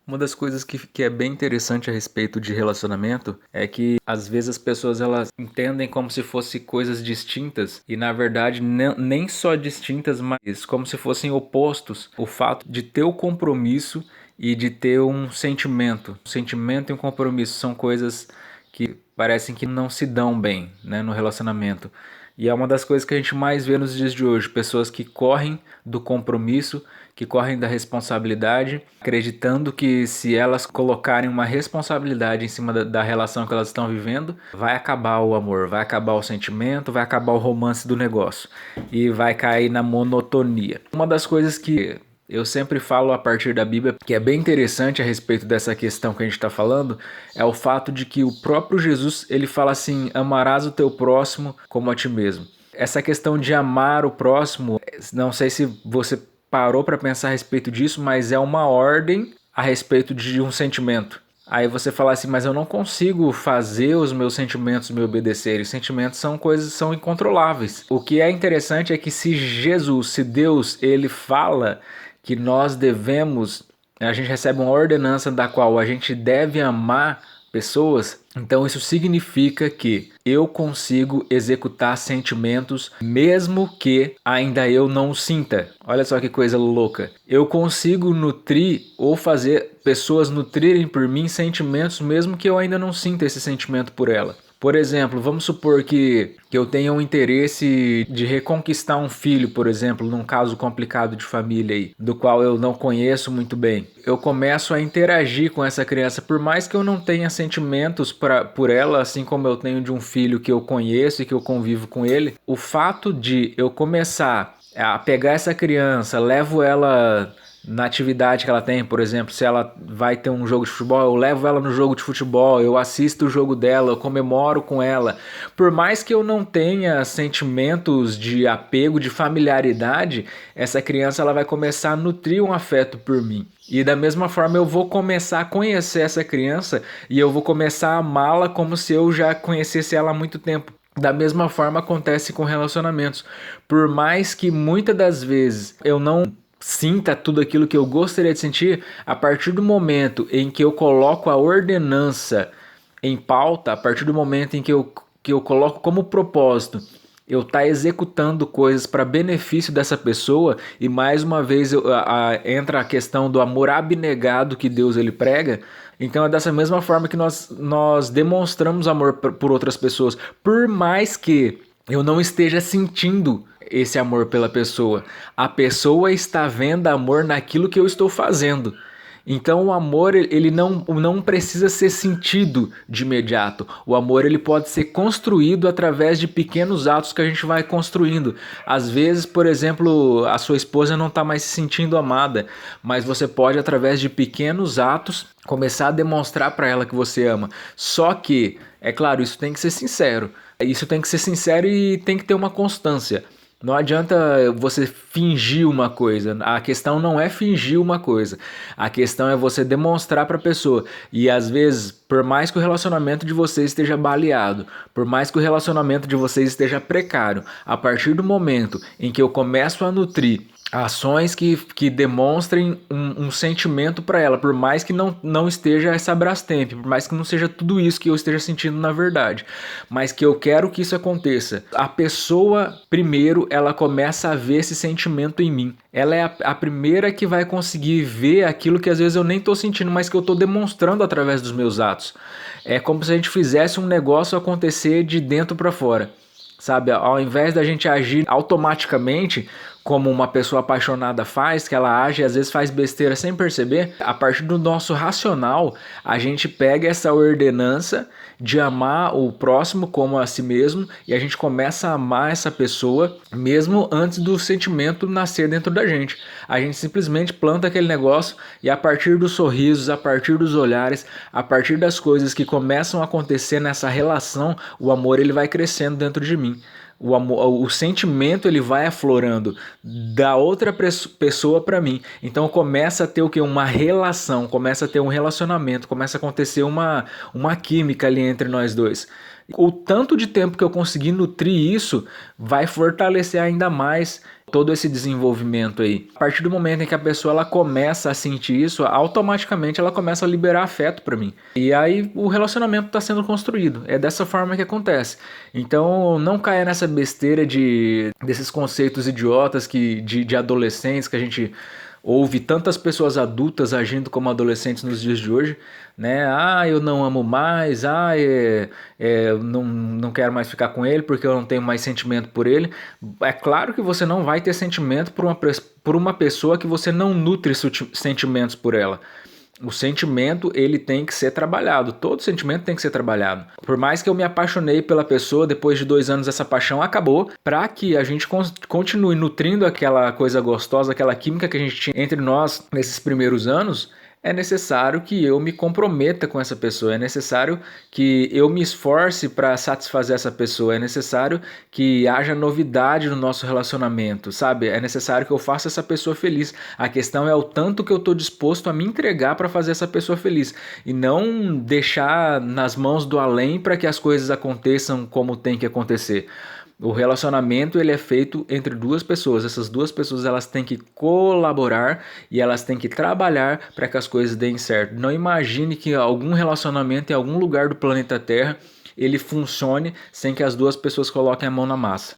Uma das coisas que é bem interessante a respeito de relacionamento é que às vezes as pessoas elas entendem como se fossem coisas distintas e na verdade nem só distintas, mas como se fossem opostos. O fato de ter o compromisso e de ter um sentimento. O sentimento e um compromisso são coisas que parecem que não se dão bem, né, no relacionamento. E é uma das coisas que a gente mais vê nos dias de hoje, pessoas que correm do compromisso, que correm da responsabilidade, acreditando que se elas colocarem uma responsabilidade em cima da relação que elas estão vivendo, vai acabar o amor, vai acabar o sentimento, vai acabar o romance do negócio e vai cair na monotonia. Uma das coisas que eu sempre falo a partir da Bíblia, que é bem interessante a respeito dessa questão que a gente está falando, é o fato de que o próprio Jesus ele fala assim: amarás o teu próximo como a ti mesmo. Essa questão de amar o próximo, não sei se você parou para pensar a respeito disso, mas é uma ordem a respeito de um sentimento. Aí você fala assim, mas eu não consigo fazer os meus sentimentos me obedecerem. Os sentimentos são coisas, são incontroláveis. O que é interessante é que se Jesus, se Deus, ele fala que nós devemos, a gente recebe uma ordenança da qual a gente deve amar pessoas, então isso significa que eu consigo executar sentimentos mesmo que ainda eu não sinta. Olha só que coisa louca. Eu consigo nutrir ou fazer pessoas nutrirem por mim sentimentos mesmo que eu ainda não sinta esse sentimento por ela. Por exemplo, vamos supor que eu tenha um interesse de reconquistar um filho, por exemplo, num caso complicado de família aí, do qual eu não conheço muito bem. Eu começo a interagir com essa criança, por mais que eu não tenha sentimentos por ela, assim como eu tenho de um filho que eu conheço e que eu convivo com ele. O fato de eu começar a pegar essa criança, levo ela na atividade que ela tem, por exemplo, se ela vai ter um jogo de futebol, eu levo ela no jogo de futebol, eu assisto o jogo dela, eu comemoro com ela. Por mais que eu não tenha sentimentos de apego, de familiaridade, essa criança ela vai começar a nutrir um afeto por mim. E da mesma forma eu vou começar a conhecer essa criança e eu vou começar a amá-la como se eu já conhecesse ela há muito tempo. Da mesma forma acontece com relacionamentos. Por mais que muitas das vezes eu não sinta tudo aquilo que eu gostaria de sentir, a partir do momento em que eu coloco a ordenança em pauta, a partir do momento em que eu coloco como propósito eu estar executando coisas para benefício dessa pessoa, e mais uma vez entra a questão do amor abnegado que Deus ele prega. Então é dessa mesma forma que nós demonstramos amor por outras pessoas, por mais que eu não esteja sentindo esse amor pela pessoa. A pessoa está vendo amor naquilo que eu estou fazendo. Então o amor ele não precisa ser sentido de imediato. O amor ele pode ser construído através de pequenos atos que a gente vai construindo. Às vezes, por exemplo, a sua esposa não está mais se sentindo amada, mas você pode através de pequenos atos começar a demonstrar para ela que você ama. Só que, é claro, isso tem que ser sincero. Isso tem que ser sincero e tem que ter uma constância. Não adianta você fingir uma coisa. A questão não é fingir uma coisa. A questão é você demonstrar para a pessoa. E às vezes, por mais que o relacionamento de vocês esteja baleado, por mais que o relacionamento de vocês esteja precário, a partir do momento em que eu começo a nutrir ações que demonstrem um sentimento para ela, por mais que não esteja essa Brastemp, por mais que não seja tudo isso que eu esteja sentindo na verdade, mas que eu quero que isso aconteça. A pessoa, primeiro, ela começa a ver esse sentimento em mim. Ela é a primeira que vai conseguir ver aquilo que às vezes eu nem estou sentindo, mas que eu estou demonstrando através dos meus atos. É como se a gente fizesse um negócio acontecer de dentro para fora. Sabe, ao invés da gente agir automaticamente, como uma pessoa apaixonada faz, que ela age e às vezes faz besteira sem perceber, a partir do nosso racional, a gente pega essa ordenança de amar o próximo como a si mesmo e a gente começa a amar essa pessoa mesmo antes do sentimento nascer dentro da gente. A gente simplesmente planta aquele negócio e a partir dos sorrisos, a partir dos olhares, a partir das coisas que começam a acontecer nessa relação, o amor ele vai crescendo dentro de mim. O sentimento ele vai aflorando da outra pessoa para mim. Então começa a ter o que? Uma relação, começa a ter um relacionamento, começa a acontecer uma química ali entre nós dois. O tanto de tempo que eu conseguir nutrir isso vai fortalecer ainda mais todo esse desenvolvimento aí. A partir do momento em que a pessoa ela começa a sentir isso, automaticamente ela começa a liberar afeto para mim. E aí o relacionamento está sendo construído. É dessa forma que acontece. Então não caia nessa besteira desses conceitos idiotas de adolescentes que a gente ouve tantas pessoas adultas agindo como adolescentes nos dias de hoje, né? Ah, eu não amo mais, eu não quero mais ficar com ele porque eu não tenho mais sentimento por ele. É claro que você não vai ter sentimento por uma pessoa que você não nutre sentimentos por ela. O sentimento, ele tem que ser trabalhado. Todo sentimento tem que ser trabalhado. Por mais que eu me apaixonei pela pessoa, depois de 2 anos essa paixão acabou, para que a gente continue nutrindo aquela coisa gostosa, aquela química que a gente tinha entre nós nesses primeiros anos, é necessário que eu me comprometa com essa pessoa, é necessário que eu me esforce para satisfazer essa pessoa, é necessário que haja novidade no nosso relacionamento, sabe? É necessário que eu faça essa pessoa feliz. A questão é o tanto que eu estou disposto a me entregar para fazer essa pessoa feliz e não deixar nas mãos do além para que as coisas aconteçam como tem que acontecer. O relacionamento ele é feito entre duas pessoas. Essas duas pessoas elas têm que colaborar e elas têm que trabalhar para que as coisas deem certo. Não imagine que algum relacionamento em algum lugar do planeta Terra ele funcione sem que as duas pessoas coloquem a mão na massa.